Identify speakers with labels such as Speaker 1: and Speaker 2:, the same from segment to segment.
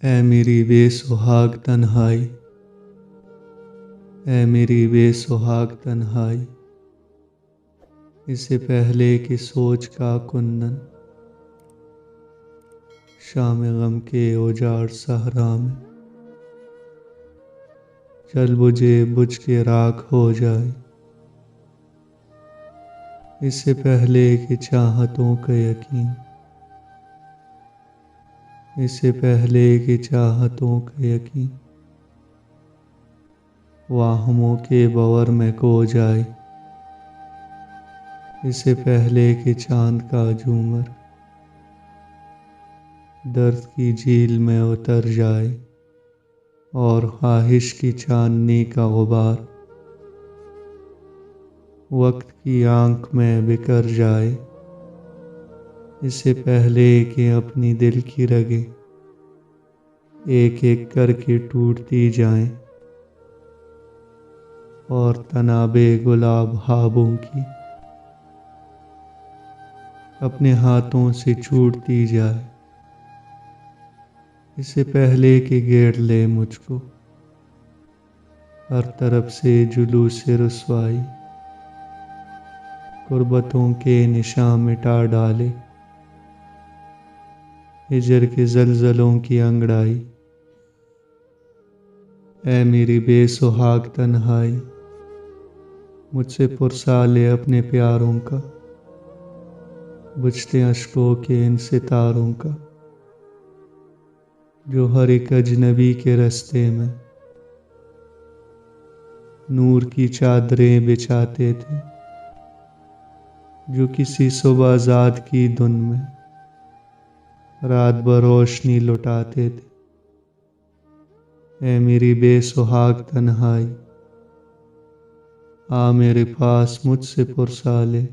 Speaker 1: اے میری بے سہاگ تنہائی، اے میری بے سہاگ تنہائی، اس سے پہلے کہ سوچ کا کندن شام غم کے اجاڑ صحرا میں چل بجھے بجھ کے راکھ ہو جائے، اس سے پہلے کہ چاہتوں کا یقین، اس سے پہلے کہ چاہتوں کا یقین واہموں کے بور میں کھو جائے، اس سے پہلے کہ چاند کا جھومر درد کی جھیل میں اتر جائے اور خواہش کی چاندنی کا غبار وقت کی آنکھ میں بکھر جائے، اس سے پہلے کہ اپنی دل کی رگیں ایک ایک کر کے ٹوٹتی جائیں اور تنابے گلاب خوابوں کی اپنے ہاتھوں سے چھوٹتی جائے، اس سے پہلے کہ گھیر لے مجھ کو ہر طرف سے جلوس رسوائی، غربتوں کے نشاں مٹا ڈالے، ہجر کے زلزلوں کی انگڑائی، اے میری بے سہاگ تنہائی، مجھ سے پرسا لے اپنے پیاروں کا، بجھتے اشکوں کے ان ستاروں کا جو ہر ایک اجنبی کے رستے میں نور کی چادریں بچھاتے تھے، جو کسی صبح زاد کی دھن میں رات بھر روشنی لٹاتے تھے، اے میری بے سہاگ تنہائی، آ میرے پاس مجھ سے پرسا لے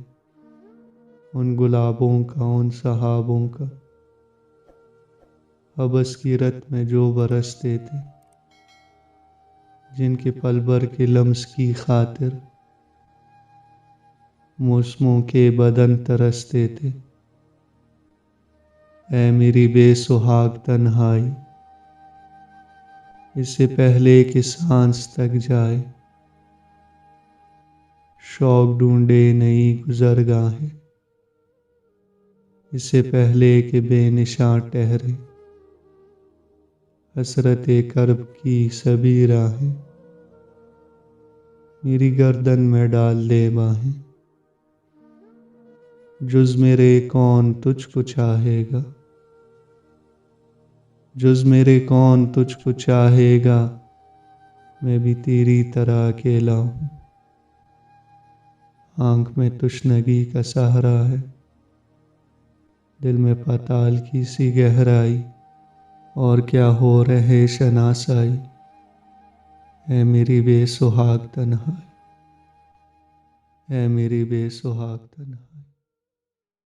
Speaker 1: ان گلابوں کا، ان صحابوں کا حبس کی رت میں جو برستے تھے، جن کے پل بھر کے لمس کی خاطر موسموں کے بدن ترستے تھے، اے میری بے سہاگ تنہائی، اس سے پہلے کہ سانس تک جائے شوق ڈھونڈے نئی گزرگاہیں، اس سے پہلے کہ بے نشاں ٹھہرے حسرت کرب کی سبھی راہیں، میری گردن میں ڈال دے باہیں، جز میرے کون تجھ کو چاہے گا، جز میرے کون تجھ کو چاہے گا، میں بھی تیری طرح اکیلا ہوں، آنکھ میں تشنگی کا سہرا ہے، دل میں پتال کی سی گہرائی، اور کیا ہو رہے شناسائی، اے میری بے سہاگ تنہائی، اے میری بے سہاگ تنہائی۔